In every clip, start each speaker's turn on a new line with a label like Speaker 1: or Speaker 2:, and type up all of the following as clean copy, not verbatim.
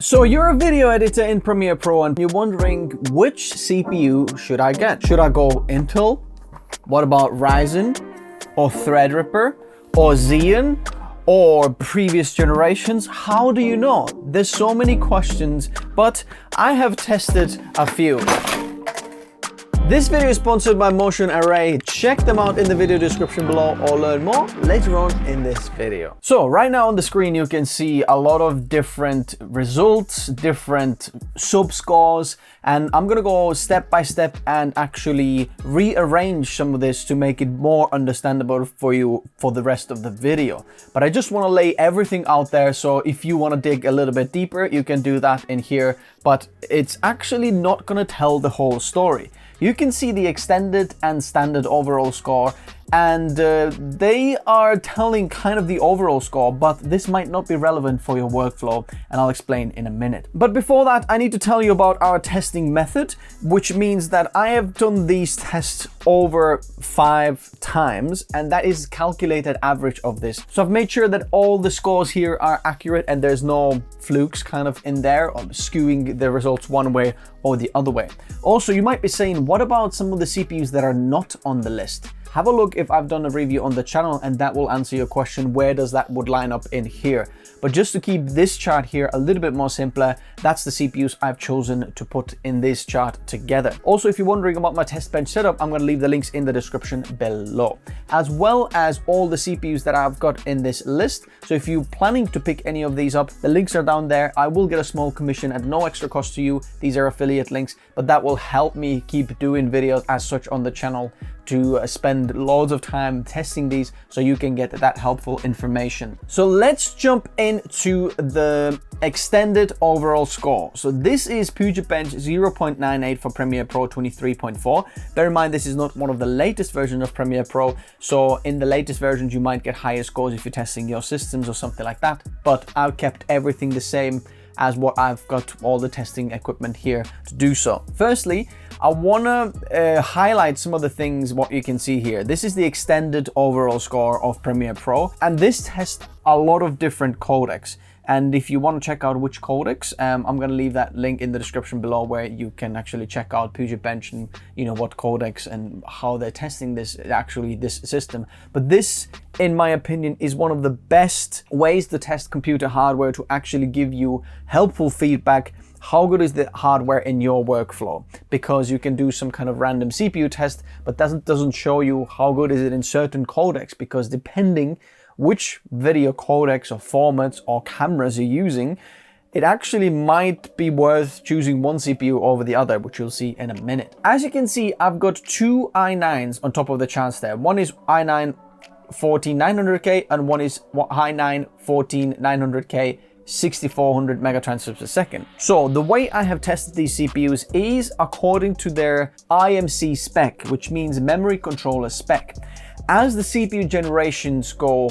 Speaker 1: So you're a video editor in Premiere Pro and you're wondering which CPU should I get? Should I go Intel? What about Ryzen? Or Threadripper? Or Xeon? Or previous generations? How do you know? There's so many questions, but I have tested a few. This video is sponsored by Motion Array. Check them out in the video description below or learn more later on in this video. So right now on the screen you can see a lot of different results, different sub-scores, and I'm gonna go step by step and actually rearrange some of this to make it more understandable for you for the rest of the video. But I just want to lay everything out there, so if you want to dig a little bit deeper, you can do that in here, but it's actually not gonna tell the whole story. You can see the extended and standard overall score, and they are telling kind of the overall score, but this might not be relevant for your workflow, and I'll explain in a minute. But before that, I need to tell you about our testing method, which means that I have done these tests over 5 times, and that is calculated average of this. So I've made sure that all the scores here are accurate and there's no flukes kind of in there or skewing the results one way or the other way. Also, you might be saying, what about some of the CPUs that are not on the list? Have a look if I've done a review on the channel, and that will answer your question, where does that would line up in here. But just to keep this chart here a little bit more simpler, that's the CPUs I've chosen to put in this chart together. Also, if you're wondering about my Testbench setup, I'm going to leave the links in the description below, as well as all the CPUs that I've got in this list. So if you're planning to pick any of these up, the links are down there. I will get a small commission at no extra cost to you. These are affiliate links, but that will help me keep doing videos as such on the channel, to spend loads of time testing these so you can get that helpful information. So let's jump into the extended overall score. So this is Bench 0.98 for Premiere Pro 23.4. Bear in mind, this is not one of the latest versions of Premiere Pro. So in the latest versions, you might get higher scores if you're testing your systems or something like that. But I've kept everything the same as what I've got all the testing equipment here to do so. Firstly, I wanna highlight some of the things, what you can see here. This is the extended overall score of Premiere Pro, and this tests a lot of different codecs. And if you want to check out which codecs, I'm going to leave that link in the description below, where you can actually check out Bench and what codecs and how they're testing this system. But this, in my opinion, is one of the best ways to test computer hardware, to actually give you helpful feedback. How good is the hardware in your workflow? Because you can do some kind of random CPU test, but that doesn't show you how good is it in certain codecs, because depending which video codecs or formats or cameras you're using, it actually might be worth choosing one CPU over the other, which you'll see in a minute. As you can see, I've got 2 i9s on top of the charts there. One is i9 14900K and one is i9 14900K 6400 megatransfers per second. So the way I have tested these CPUs is according to their IMC spec, which means memory controller spec. As the CPU generations go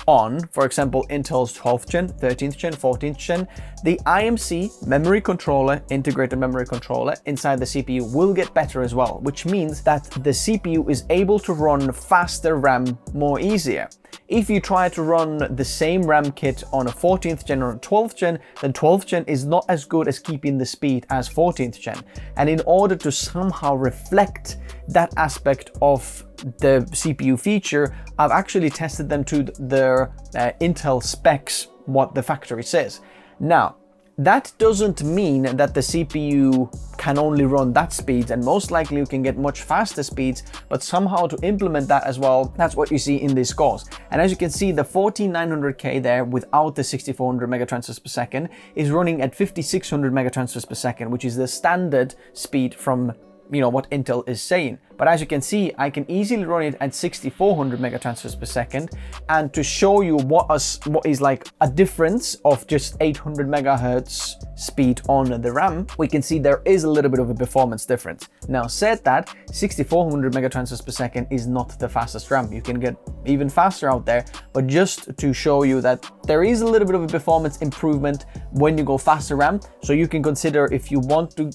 Speaker 1: on, for example, Intel's 12th gen, 13th gen, 14th gen, the IMC memory controller, integrated memory controller inside the CPU will get better as well, which means that the CPU is able to run faster RAM more easier. If you try to run the same RAM kit on a 14th gen or a 12th gen, then 12th gen is not as good as keeping the speed as 14th gen. And in order to somehow reflect that aspect of the CPU feature, I've actually tested them to their Intel specs, what the factory says. Now, that doesn't mean that the CPU can only run that speeds, and most likely you can get much faster speeds, but somehow to implement that as well, that's what you see in these scores. And as you can see, the 14900K there without the 6400 megatransfers per second is running at 5600 megatransfers per second, which is the standard speed from what Intel is saying. But as you can see, I can easily run it at 6400 megatransfers per second. And to show you what is like a difference of just 800 megahertz speed on the RAM, we can see there is a little bit of a performance difference. Now, said that, 6400 megatransfers per second is not the fastest RAM. You can get even faster out there, but just to show you that there is a little bit of a performance improvement when you go faster RAM. So you can consider if you want to,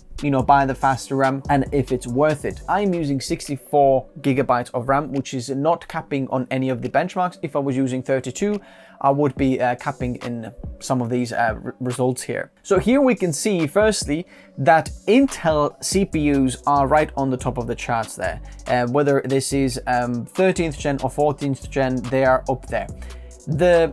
Speaker 1: buy the faster RAM and if it's worth it. I'm using 64 gigabytes of RAM, which is not capping on any of the benchmarks. If I was using 32, I would be capping in some of these results here. So here we can see firstly that Intel CPUs are right on the top of the charts there. Whether this is 13th gen or 14th gen, they are up there. The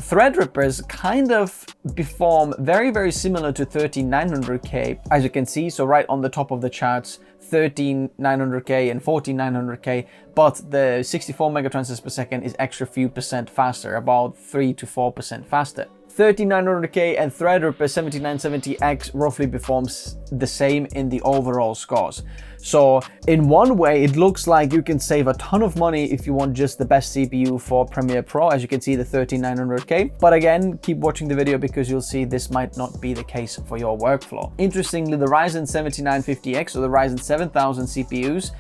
Speaker 1: Threadrippers kind of perform very, very similar to 13900K, as you can see. So right on the top of the charts, 13900K and 14900K, but the 64 megatransfers per second is extra few percent faster, about 3 to 4% faster. 13900K and Threadripper 7970X roughly performs the same in the overall scores. So in one way, it looks like you can save a ton of money if you want just the best CPU for Premiere Pro, as you can see the 13900K. But again, keep watching the video because you'll see this might not be the case for your workflow. Interestingly, the Ryzen 7950X or the Ryzen 7000 CPUs,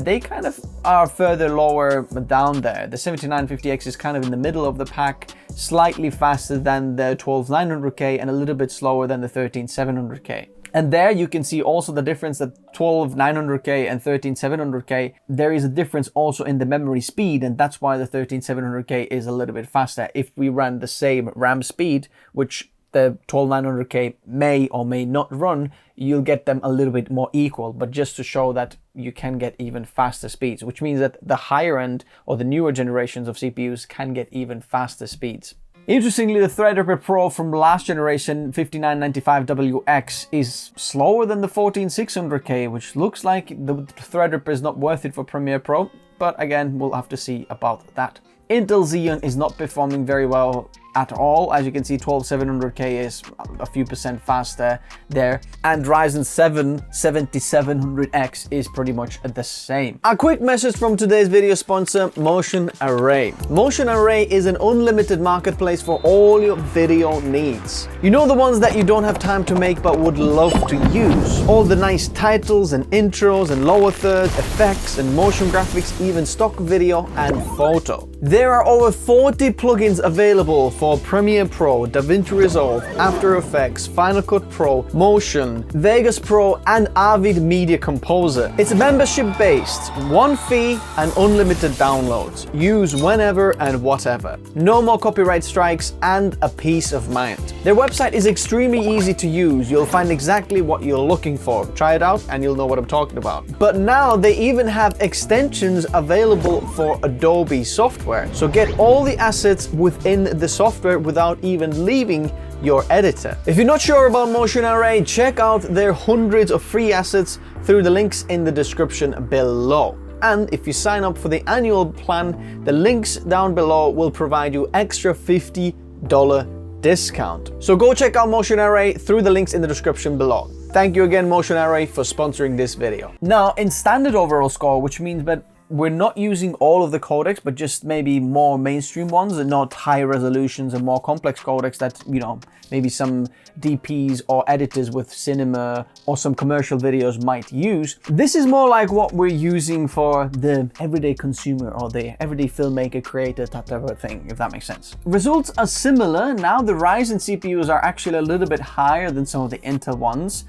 Speaker 1: they kind of are further lower down there. The 7950X is kind of in the middle of the pack, slightly faster than the 12900K and a little bit slower than the 13700K. And there you can see also the difference that 12900K and 13700K, there is a difference also in the memory speed, and that's why the 13700K is a little bit faster. If we run the same RAM speed, which the 12900K may or may not run, you'll get them a little bit more equal, but just to show that you can get even faster speeds, which means that the higher end or the newer generations of CPUs can get even faster speeds. Interestingly, the Threadripper Pro from last generation 5995WX is slower than the 14600K, which looks like the Threadripper is not worth it for Premiere Pro, but again, we'll have to see about that. Intel Xeon is not performing very well at all. As you can see, 12700K is a few percent faster there, and Ryzen 7 7700X is pretty much the same. A quick message from today's video sponsor, Motion Array. Motion Array is an unlimited marketplace for all your video needs. You know, the ones that you don't have time to make but would love to use. All the nice titles and intros and lower thirds, effects and motion graphics, even stock video and photo. There are over 40 plugins available for Premiere Pro, DaVinci Resolve, After Effects, Final Cut Pro, Motion, Vegas Pro, and Avid Media Composer. It's membership-based, one fee and unlimited downloads. Use whenever and whatever. No more copyright strikes and a peace of mind. Their website is extremely easy to use. You'll find exactly what you're looking for. Try it out and you'll know what I'm talking about. But now they even have extensions available for Adobe software. So get all the assets within the software without even leaving your editor. If you're not sure about Motion Array, check out their hundreds of free assets through the links in the description below. And if you sign up for the annual plan, the links down below will provide you extra $50 discount. So go check out Motion Array through the links in the description below. Thank you again, Motion Array, for sponsoring this video. Now, in standard overall score, which means that we're not using all of the codecs, but just maybe more mainstream ones and not high resolutions and more complex codecs that, you know, maybe some DPs or editors with cinema or some commercial videos might use. This is more like what we're using for the everyday consumer or the everyday filmmaker, creator, type of thing, if that makes sense. Results are similar. Now the Ryzen CPUs are actually a little bit higher than some of the Intel ones,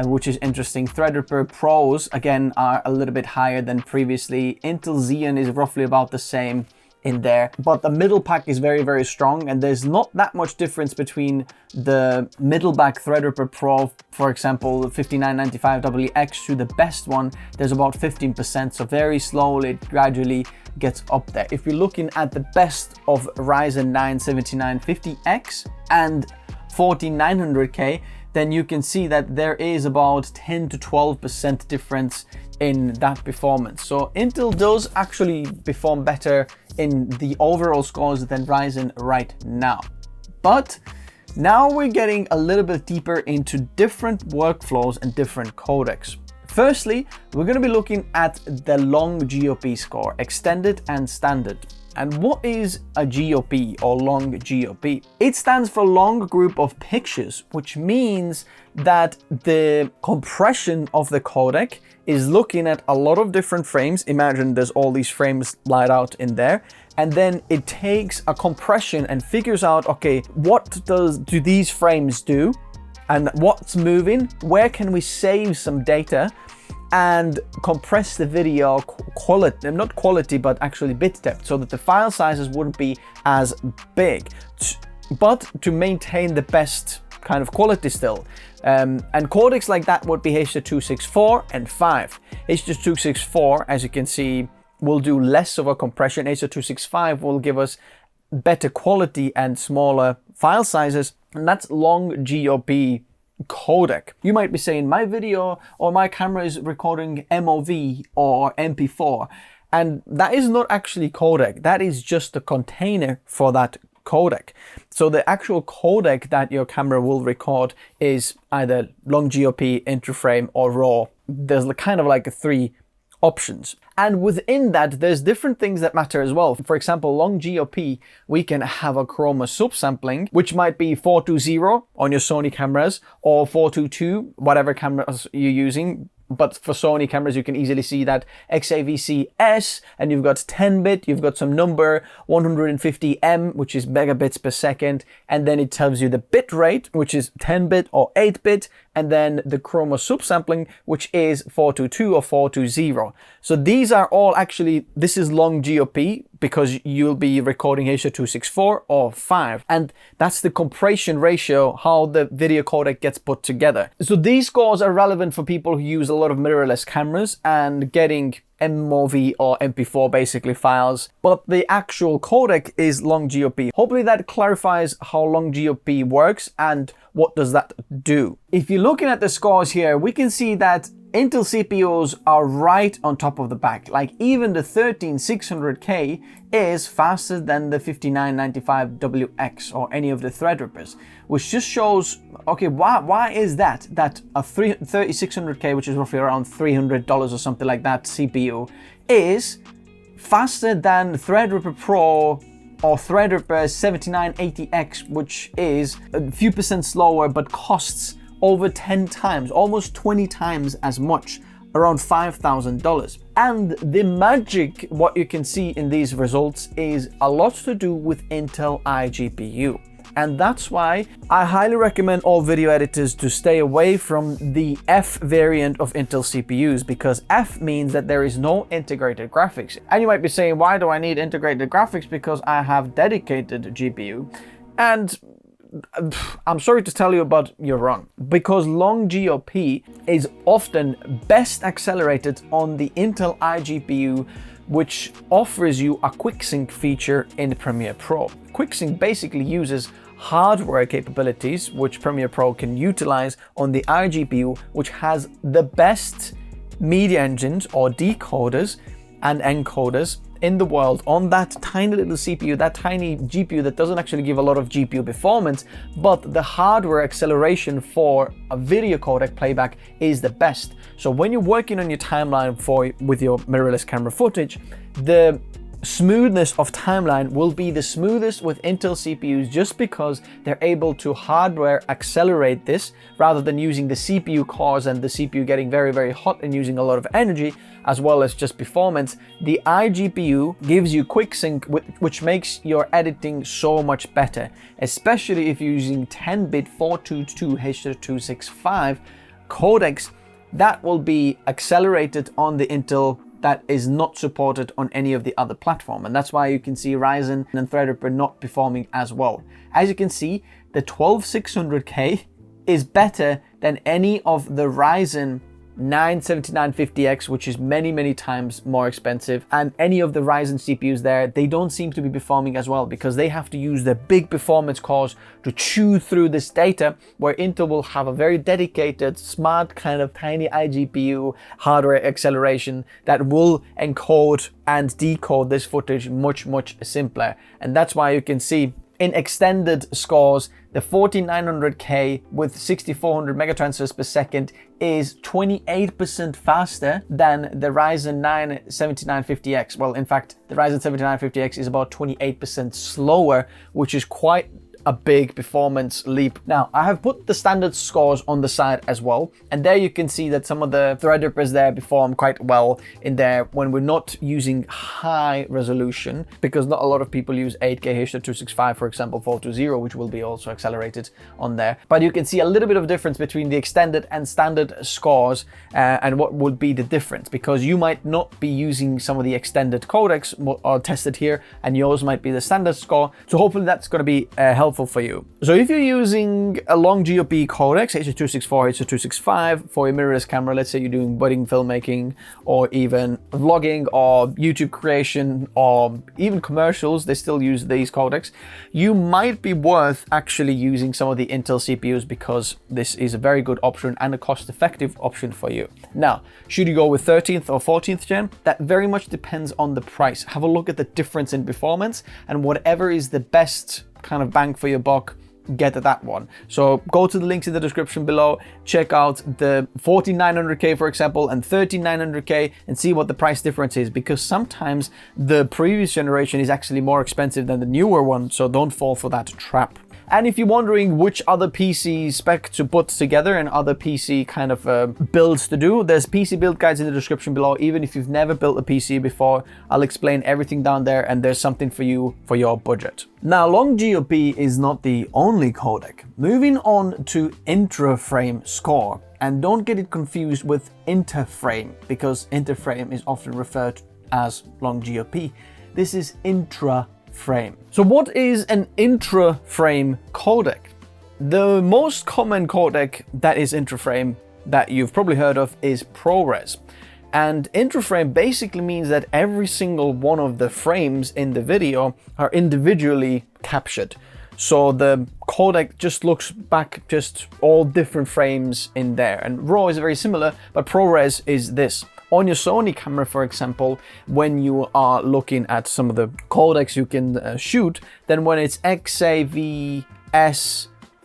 Speaker 1: which is interesting. Threadripper Pros, again, are a little bit higher than previously. Intel Xeon is roughly about the same in there, but the middle pack is very, very strong, and there's not that much difference between the middle back Threadripper Pro, for example, the 5995WX to the best one. There's about 15%, so very slowly, it gradually gets up there. If you're looking at the best of Ryzen 9 7950X and 14900K, then you can see that there is about 10 to 12% difference in that performance. So Intel does actually perform better in the overall scores than Ryzen right now. But now we're getting a little bit deeper into different workflows and different codecs. Firstly, we're going to be looking at the LongGOP score, extended and standard. And what is a GOP or LongGOP? It stands for long group of pictures, which means that the compression of the codec is looking at a lot of different frames. Imagine there's all these frames laid out in there, and then it takes a compression and figures out, okay, what do these frames do and what's moving, where can we save some data, and compress the video quality, not quality, but actually bit depth, so that the file sizes wouldn't be as big, but to maintain the best kind of quality still. And codecs like that would be H.264 and 5. H.264, as you can see, will do less of a compression. H.265 will give us better quality and smaller file sizes, and that's LongGOP codec. You might be saying my video or my camera is recording MOV or MP4, and that is not actually codec. That is just a container for that codec. So the actual codec that your camera will record is either LongGOP, Intraframe, or RAW. There's kind of like 3 options. And within that, there's different things that matter as well. For example, LongGOP, we can have a chroma subsampling, which might be 420 on your Sony cameras or 422, whatever cameras you're using. But for Sony cameras, you can easily see that XAVC-S, and you've got 10-bit, you've got some number, 150M, which is megabits per second, and then it tells you the bit rate, which is 10-bit or 8-bit, and then the chroma subsampling, which is 422 or 420. So these are all actually, this is LongGOP, because you'll be recording H.264 or 5. And that's the compression ratio, how the video codec gets put together. So these scores are relevant for people who use a lot of mirrorless cameras and getting MOV or MP4 basically files, but the actual codec is LongGOP. Hopefully that clarifies how LongGOP works and what does that do. If you're looking at the scores here, we can see that Intel CPUs are right on top of the pack. Like even the 13600K is faster than the 5995WX or any of the Threadrippers, which just shows, okay, why is that? That a 3600K, which is roughly around $300 or something like that, CPU, is faster than Threadripper Pro or Threadripper 7980X, which is a few percent slower but costs over 10 times, almost 20 times as much, around $5,000. And the magic, what you can see in these results, is a lot to do with Intel iGPU. And that's why I highly recommend all video editors to stay away from the F variant of Intel CPUs, because F means that there is no integrated graphics. And you might be saying, why do I need integrated graphics? Because I have dedicated GPU. And I'm sorry to tell you, but you're wrong, because LongGOP is often best accelerated on the Intel iGPU, which offers you a QuickSync feature in Premiere Pro. QuickSync basically uses hardware capabilities which Premiere Pro can utilize on the iGPU, which has the best media engines or decoders and encoders in the world on that tiny little CPU, that tiny GPU that doesn't actually give a lot of GPU performance, but the hardware acceleration for a video codec playback is the best. So when you're working on your timeline with your mirrorless camera footage, the smoothness of timeline will be the smoothest with Intel CPUs, just because they're able to hardware accelerate this rather than using the CPU cores and the CPU getting very, very hot and using a lot of energy, as well as just performance. The iGPU gives you QuickSync, which makes your editing so much better, especially if you're using 10-bit 422 H.265 codecs. That will be accelerated on the Intel that is not supported on any of the other platform, and that's why you can see Ryzen and Threadripper not performing as well. As you can see, the 12600K is better than any of the Ryzen 9 7950X, which is many times more expensive, and any of the Ryzen CPUs there, they don't seem to be performing as well, because they have to use the big performance cores to chew through this data, where Intel will have a very dedicated, smart kind of tiny iGPU hardware acceleration that will encode and decode this footage much simpler. And that's why you can see in extended scores, the 14900K with 6400 megatransfers per second is 28% faster than the Ryzen 9 7950X. Well, in fact, the Ryzen 7950X is about 28% slower, which is quite a big performance leap. Now, I have put the standard scores on the side as well, and there you can see that some of the Threadrippers there perform quite well in there when we're not using high resolution, because not a lot of people use 8K H.265, for example, 420, which will be also accelerated on there. But you can see a little bit of difference between the extended and standard scores, and what would be the difference, because you might not be using some of the extended codecs are tested here, and yours might be the standard score. So hopefully that's going to be helpful for you. So if you're using a LongGOP codecs, H.264, H.265 for your mirrorless camera, let's say you're doing wedding filmmaking or even vlogging or YouTube creation or even commercials, they still use these codecs, you might be worth actually using some of the Intel CPUs, because this is a very good option and a cost-effective option for you. Now, should you go with 13th or 14th gen? That very much depends on the price. Have a look at the difference in performance, and whatever is the best kind of bang for your buck, get that one. So go to the links in the description below, check out the 4900K, for example, and 13900K, and see what the price difference is, because sometimes the previous generation is actually more expensive than the newer one, so don't fall for that trap. And if you're wondering which other PC spec to put together and other PC kind of builds to do, there's PC build guides in the description below. Even if you've never built a PC before, I'll explain everything down there, and there's something for you for your budget. Now, LongGOP is not the only codec. Moving on to Intraframe score, and don't get it confused with Intraframe, because Intraframe is often referred to as LongGOP. This is Intraframe. So what is an Intraframe codec? The most common codec that is Intraframe that you've probably heard of is ProRes. And Intraframe basically means that every single one of the frames in the video are individually captured. So the codec just looks back just all different frames in there. And RAW is very similar, but ProRes is this. On your Sony camera, for example, when you are looking at some of the codecs you can shoot, then when it's XAVS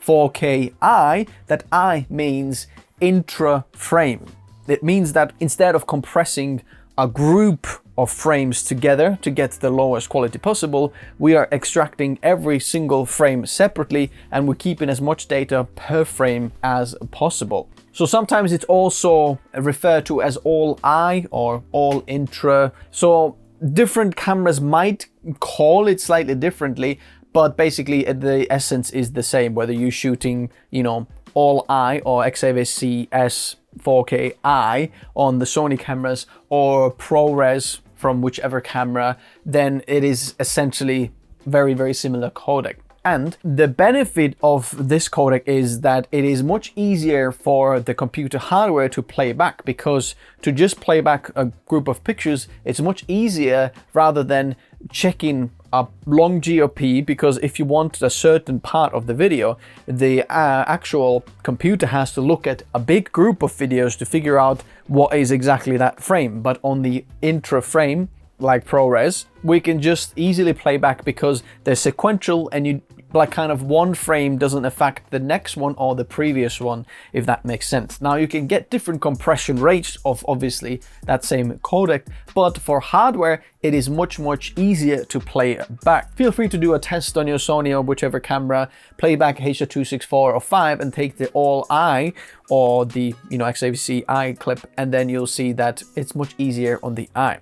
Speaker 1: 4K-I, that I means intra-frame. It means that instead of compressing a group of frames together to get the lowest quality possible, we are extracting every single frame separately, and we're keeping as much data per frame as possible. So sometimes it's also referred to as all I or all intra. So different cameras might call it slightly differently, but basically the essence is the same, whether you're shooting, you know, all I or XAVS 4K-I on the Sony cameras or ProRes from whichever camera, then it is essentially very, very similar codec. And the benefit of this codec is that it is much easier for the computer hardware to play back, because to just play back a group of pictures, it's much easier rather than checking a LongGOP, because if you want a certain part of the video, the actual computer has to look at a big group of videos to figure out what is exactly that frame. But on the Intraframe, like ProRes, we can just easily play back because they're sequential, and you like kind of one frame doesn't affect the next one or the previous one, if that makes sense. Now you can get different compression rates of obviously that same codec, but for hardware it is much easier to play back. Feel free to do a test on your Sony or whichever camera, play back H.264 or 5 and take the all I or the XAVC I clip, and then you'll see that it's much easier on the I.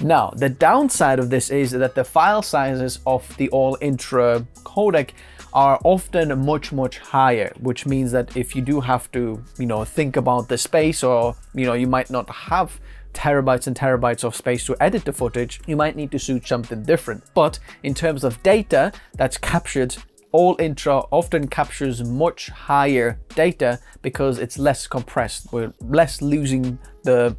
Speaker 1: Now, the downside of this is that the file sizes of the all-intra codec are often much higher, which means that if you do have to, think about the space, or, you might not have terabytes and terabytes of space to edit the footage, you might need to shoot something different. But in terms of data that's captured, all intra often captures much higher data because it's less compressed. We're less losing the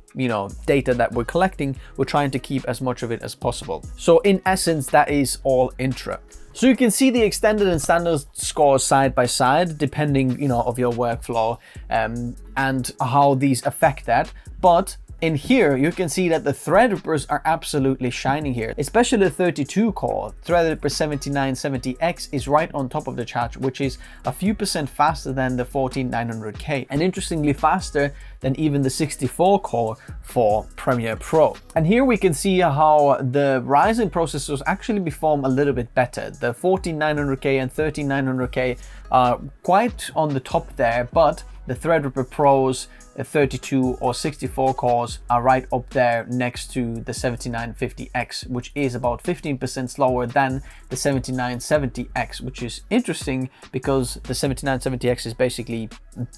Speaker 1: data that we're collecting. We're trying to keep as much of it as possible. So in essence, that is all intra. So you can see the extended and standard scores side by side, depending of your workflow and how these affect that. But in here, you can see that the Threadrippers are absolutely shining here, especially the 32 core. Threadripper 7970X is right on top of the chart, which is a few percent faster than the 14900K, and interestingly faster than even the 64 core for Premiere Pro. And here we can see how the Ryzen processors actually perform a little bit better. The 14900K and 13900K are quite on the top there, but the Threadripper Pros, 32 or 64 cores are right up there next to the 7950X, which is about 15% slower than the 7970X, which is interesting because the 7970X is basically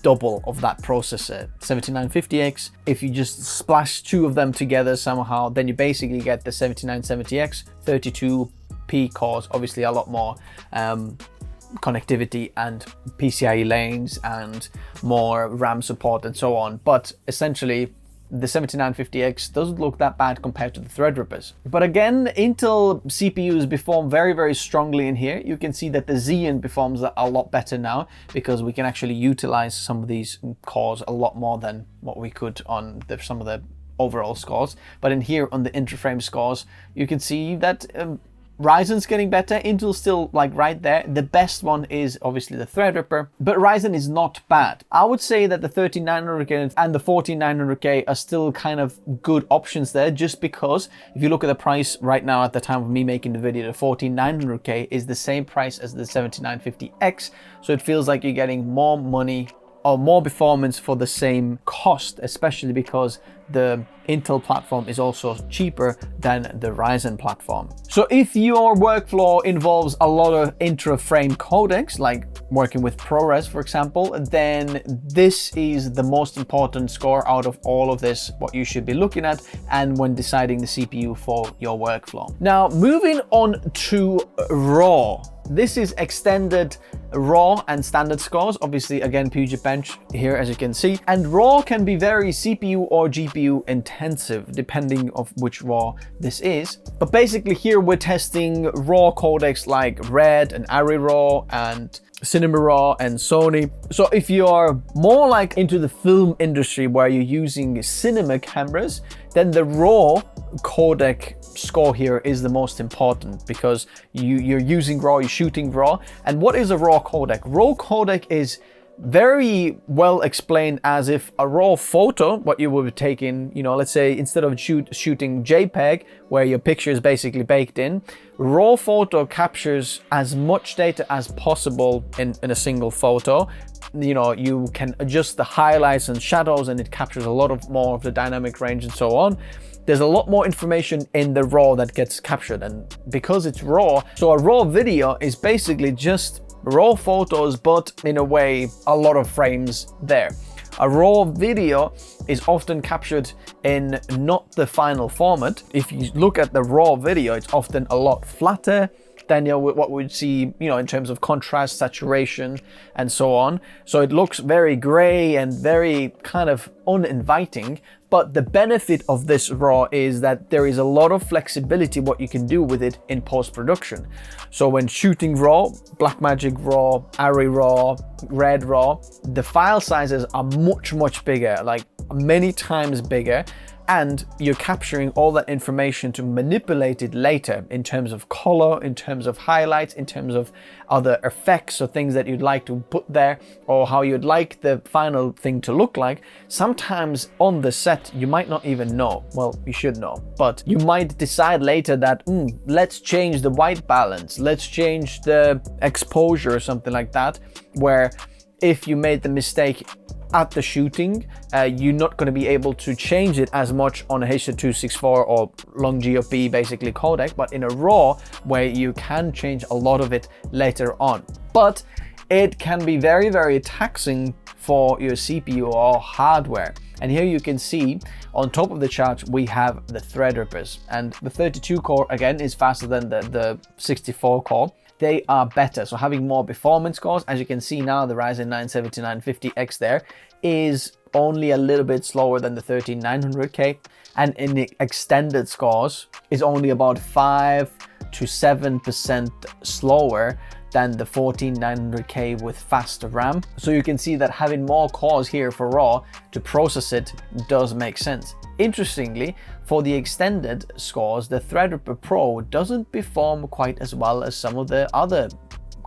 Speaker 1: double of that processor. 7950X, if you just splash two of them together somehow, then you basically get the 7970X, 32P cores, obviously a lot more connectivity and PCIe lanes and more RAM support and so on, but essentially the 7950X doesn't look that bad compared to the Threadrippers. But again, Intel CPUs perform very strongly in here. You can see that the Xeon performs a lot better now because we can actually utilize some of these cores a lot more than what we could on some of the overall scores. But in here on the Intraframe scores, you can see that Ryzen's getting better, Intel's still like right there. The best one is obviously the Threadripper, but Ryzen is not bad. I would say that the 3900K and the 14900K are still kind of good options there, just because if you look at the price right now at the time of me making the video, the 14900K is the same price as the 7950X, so it feels like you're getting more money or more performance for the same cost, especially because the Intel platform is also cheaper than the Ryzen platform. So if your workflow involves a lot of intra-frame codecs, like working with ProRes, for example, then this is the most important score out of all of this, what you should be looking at and when deciding the CPU for your workflow. Now, moving on to RAW. This is extended RAW and standard scores. Obviously, again, Puget Bench here, as you can see. And RAW can be very CPU or GPU intensive, depending of which RAW this is. But basically here we're testing RAW codecs like Red and Arri RAW and Cinema Raw and Sony. So if you're more like into the film industry where you're using cinema cameras, then the RAW codec score here is the most important because you're using RAW, you're shooting RAW. And what is a RAW codec? RAW codec is very well explained as if a raw photo, what you would be taking, you know, let's say instead of shooting JPEG, where your picture is basically baked in, raw photo captures as much data as possible in a single photo. You know, you can adjust the highlights and shadows and it captures a lot of more of the dynamic range and so on. There's a lot more information in the RAW that gets captured, and because it's RAW, so a RAW video is basically just raw photos, but in a way, a lot of frames there. A raw video is often captured in not the final format. If you look at the raw video, it's often a lot flatter than what we'd see, you know, in terms of contrast, saturation, and so on. So it looks very gray and very kind of uninviting. But the benefit of this RAW is that there is a lot of flexibility what you can do with it in post-production. So when shooting RAW, Blackmagic RAW, Arri RAW, Red RAW, the file sizes are much bigger, like many times bigger, and you're capturing all that information to manipulate it later in terms of color, in terms of highlights, in terms of other effects or things that you'd like to put there, or how you'd like the final thing to look like. Sometimes on the set, you might not even know. Well, you should know, but you might decide later that, let's change the white balance, let's change the exposure or something like that, where if you made the mistake at the shooting, you're not going to be able to change it as much on a H.264 or LongGOP basically codec, but in a RAW where you can change a lot of it later on. But it can be very taxing for your CPU or hardware. And here you can see on top of the chart we have the Threadrippers, and the 32 core again is faster than the 64 core. They are better, so having more performance scores. As you can see now, the Ryzen 9 7950X there is only a little bit slower than the 13900K, and in the extended scores is only about 5 to 7% slower than the 14900K with faster RAM. So you can see that having more cores here for raw to process it does make sense. Interestingly, for the extended scores, the Threadripper Pro doesn't perform quite as well as some of the other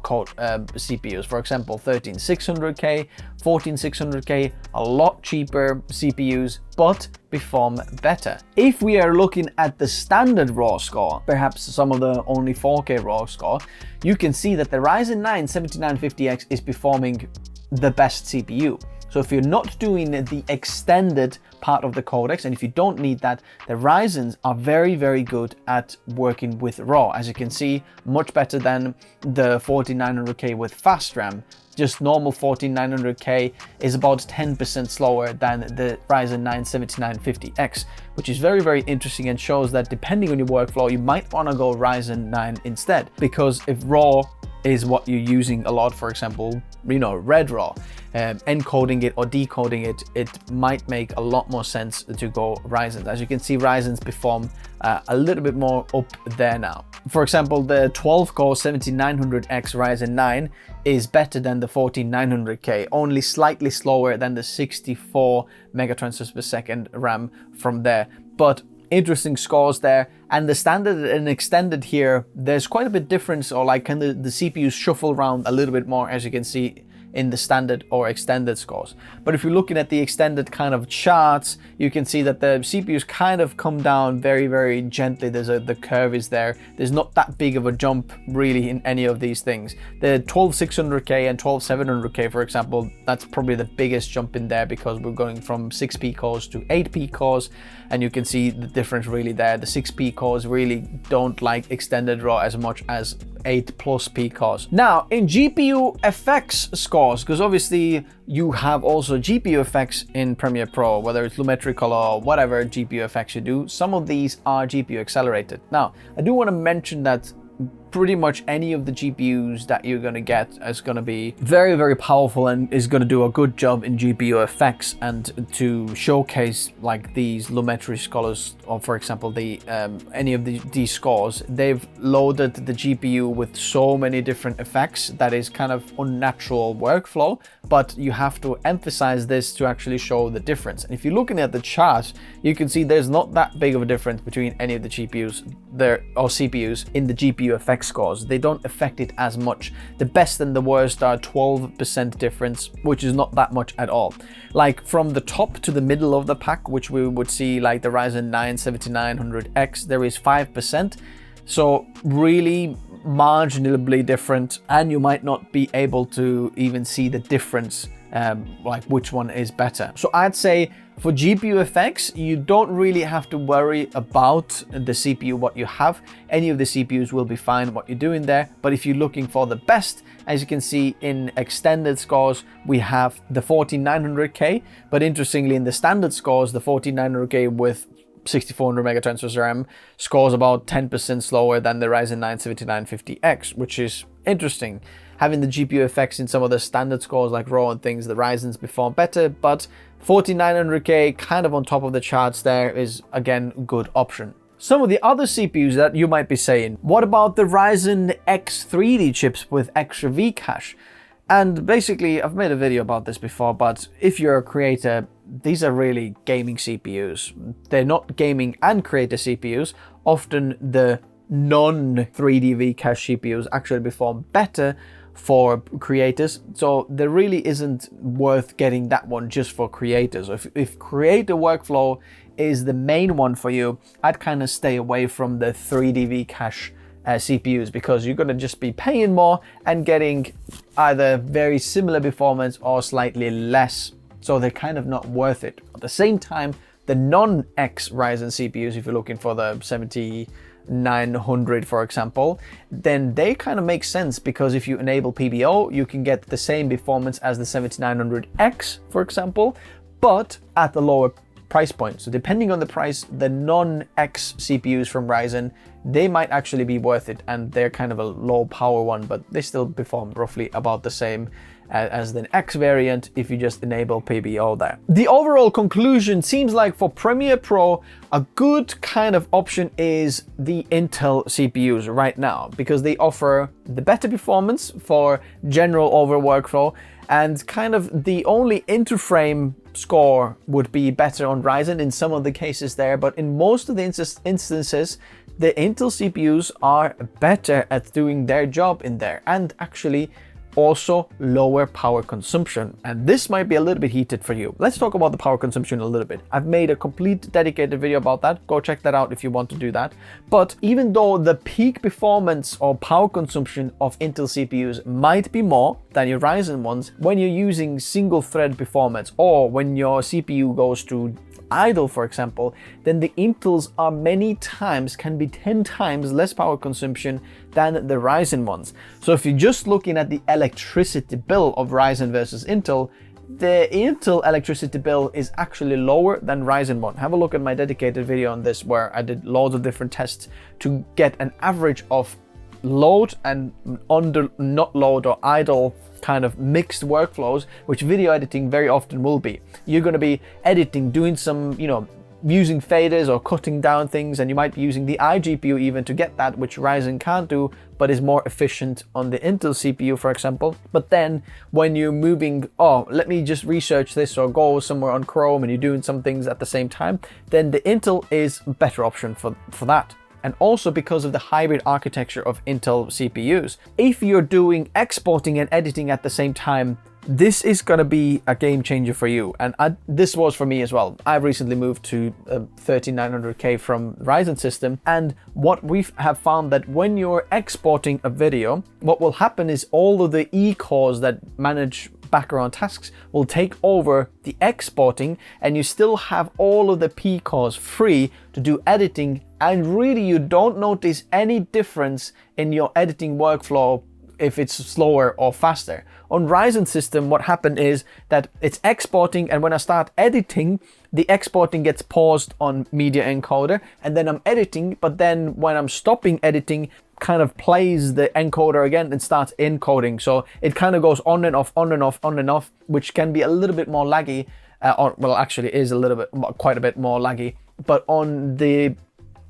Speaker 1: CPUs. For example, 13600K, 14600K, a lot cheaper CPUs, but perform better. If we are looking at the standard raw score, perhaps some of the only 4K raw score, you can see that the Ryzen 9 7950X is performing the best CPU. So if you're not doing the extended part of the codecs, and if you don't need that, the Ryzens are very, very good at working with raw. As you can see, much better than the 14900K with fast RAM. Just normal 14900K is about 10% slower than the Ryzen 9 7950X, which is very, very interesting and shows that depending on your workflow, you might want to go Ryzen 9 instead. Because if raw is what you're using a lot, for example, red raw, encoding it or decoding it, it might make a lot more sense to go Ryzen. As you can see, Ryzen's perform a little bit more up there now. For example, the 12-core 7900X Ryzen 9 is better than the 14900K, only slightly slower than the 64 megatransfers per second RAM from there. But interesting scores there, and the standard and extended here, there's quite a bit difference, or like kind of the CPUs shuffle around a little bit more, as you can see in the standard or extended scores. But if you're looking at the extended kind of charts, you can see that the CPUs kind of come down very, very gently. The curve is there. There's not that big of a jump really in any of these things. The 12600K and 12700K, for example, that's probably the biggest jump in there, because we're going from 6P cores to 8P cores, and you can see the difference really there. The 6P cores really don't like extended raw as much as 8+P cores. Now, in GPU effects scores, because obviously you have also GPU effects in Premiere Pro, whether it's Lumetri Color or whatever GPU effects you do, some of these are GPU accelerated. Now, I do want to mention that pretty much any of the GPUs that you're going to get is going to be very, very powerful and is going to do a good job in GPU effects, and to showcase like these Lumetri scholars, or for example the any of these scores, they've loaded the GPU with so many different effects that is kind of unnatural workflow, but you have to emphasize this to actually show the difference. And if you're looking at the chart, you can see there's not that big of a difference between any of the GPUs there or CPUs in the GPU effects scores. They don't affect it as much. The best and the worst are 12% difference, which is not that much at all. Like from the top to the middle of the pack, which we would see like the Ryzen 9 7900X, there is 5%. So really marginally different, and you might not be able to even see the difference, like which one is better. So I'd say for GPU effects, you don't really have to worry about the CPU, what you have. Any of the CPUs will be fine what you're doing there. But if you're looking for the best, as you can see in extended scores, we have the 14900K. But interestingly, in the standard scores, the 14900K with 6400 megatransfers RAM scores about 10% slower than the Ryzen 9 7950X, which is interesting. Having the GPU effects in some of the standard scores like raw and things, the Ryzens perform better, but 14900K kind of on top of the charts there is again a good option. Some of the other CPUs that you might be saying, what about the Ryzen X3D chips with extra V cache? And basically, I've made a video about this before, but if you're a creator, these are really gaming CPUs. They're not gaming and creator CPUs. Often the non-3D V cache CPUs actually perform better for creators, so there really isn't worth getting that one just for creators. If creator workflow is the main one for you, I'd kind of stay away from the 3D V cache CPUs, because you're going to just be paying more and getting either very similar performance or slightly less, so they're kind of not worth it. At the same time, the non-X Ryzen CPUs, if you're looking for the 7900, for example, then they kind of make sense, because if you enable PBO, you can get the same performance as the 7900X, for example, but at the lower price point. So depending on the price, the non-X CPUs from Ryzen, they might actually be worth it, and they're kind of a low power one, but they still perform roughly about the same as the X variant if you just enable PBO there. The overall conclusion seems like for Premiere Pro, a good kind of option is the Intel CPUs right now, because they offer the better performance for general over workflow, and kind of the only Intraframe score would be better on Ryzen in some of the cases there, but in most of the instances, the Intel CPUs are better at doing their job in there, and actually also lower power consumption. And this might be a little bit heated for you. Let's talk about the power consumption a little bit. I've made a complete dedicated video about that. Go check that out if you want to do that. But even though the peak performance or power consumption of Intel CPUs might be more than your Ryzen ones, when you're using single thread performance, or when your CPU goes to idle, for example, then the Intels are can be 10 times less power consumption than the Ryzen ones. So if you're just looking at the electricity bill of Ryzen versus Intel, the Intel electricity bill is actually lower than Ryzen one. Have a look at my dedicated video on this, where I did loads of different tests to get an average of load and not load or idle kind of mixed workflows, which video editing very often will be. You're going to be editing, doing some, using faders or cutting down things, and you might be using the iGPU even to get that, which Ryzen can't do, but is more efficient on the Intel CPU, for example. But then when you're moving, let me just research this or go somewhere on Chrome, and you're doing some things at the same time, then the Intel is a better option for that. And also because of the hybrid architecture of Intel CPUs. If you're doing exporting and editing at the same time, this is going to be a game changer for you. And this was for me as well. I've recently moved to a 13900K from Ryzen system. And what we have found that when you're exporting a video, what will happen is all of the E cores that manage background tasks will take over the exporting, and you still have all of the P cores free to do editing, and really you don't notice any difference in your editing workflow if it's slower or faster. On Ryzen system, what happened is that it's exporting, and when I start editing, the exporting gets paused on media encoder, and then I'm editing, but then when I'm stopping editing, kind of plays the encoder again and starts encoding. So it kind of goes on and off, on and off, on and off, which can be a little bit more laggy. Well, actually is quite a bit more laggy. But on the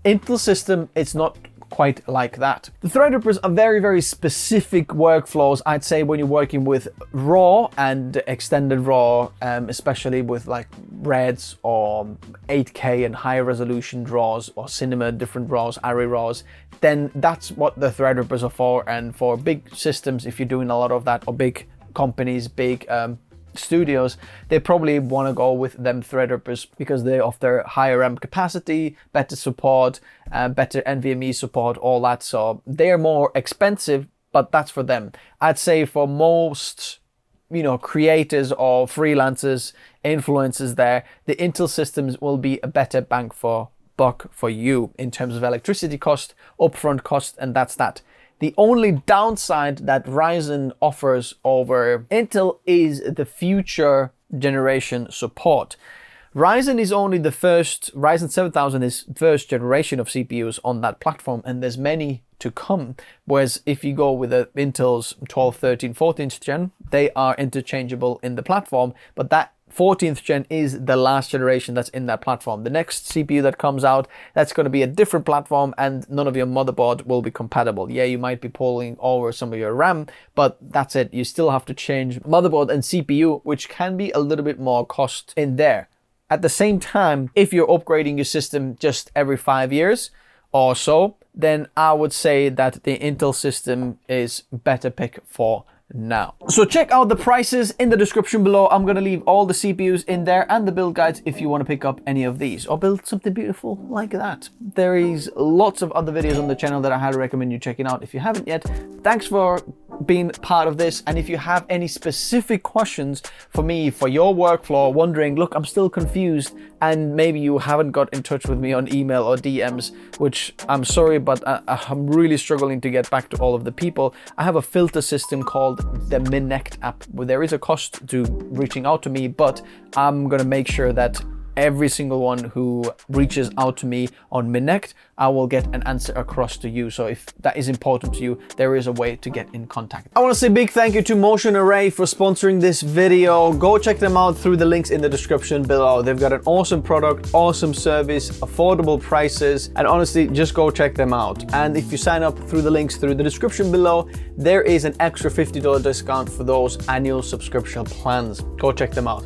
Speaker 1: Intel system, it's not quite like that. The Threadrippers are very, very specific workflows, I'd say, when you're working with RAW and extended RAW, especially with like Reds or 8K and higher resolution RAWs, or cinema, different RAWs, array RAWs, then that's what the Threadrippers are for. And for big systems, if you're doing a lot of that, or big companies, big studios, they probably want to go with them Threadrippers because they offer higher RAM capacity, better support, better NVMe support, all that. So they're more expensive, but that's for them. I'd say for most, creators or freelancers, influencers there, the Intel systems will be a better bang for buck for you in terms of electricity cost, upfront cost, and that's that. The only downside that Ryzen offers over Intel is the future generation support. Ryzen 7000 is first generation of CPUs on that platform, and there's many to come. Whereas if you go with the Intel's 12th, 13th, 14th gen, they are interchangeable in the platform, but that 14th gen is the last generation that's in that platform. The next CPU that comes out, that's going to be a different platform, and none of your motherboard will be compatible. Yeah, you might be pulling over some of your RAM, but that's it. You still have to change motherboard and CPU, which can be a little bit more cost in there. At the same time, if you're upgrading your system just every 5 years or so, then I would say that the Intel system is better pick for now. So check out the prices in the description below. I'm going to leave all the CPUs in there and the build guides if you want to pick up any of these or build something beautiful like that. There is lots of other videos on the channel that I highly recommend you checking out if you haven't yet. Thanks for being part of this, and if you have any specific questions for me for your workflow, wondering, look, I'm still confused, and maybe you haven't got in touch with me on email or DMs, which I'm sorry, but I'm really struggling to get back to all of the people. I have a filter system called the Minect app, where there is a cost to reaching out to me, but I'm gonna make sure that every single one who reaches out to me on Minect, I will get an answer across to you. So if that is important to you, there is a way to get in contact. I want to say a big thank you to Motion Array for sponsoring this video. Go check them out through the links in the description below. They've got an awesome product, awesome service, affordable prices, and honestly, just go check them out. And if you sign up through the links through the description below, there is an extra $50 discount for those annual subscription plans. Go check them out.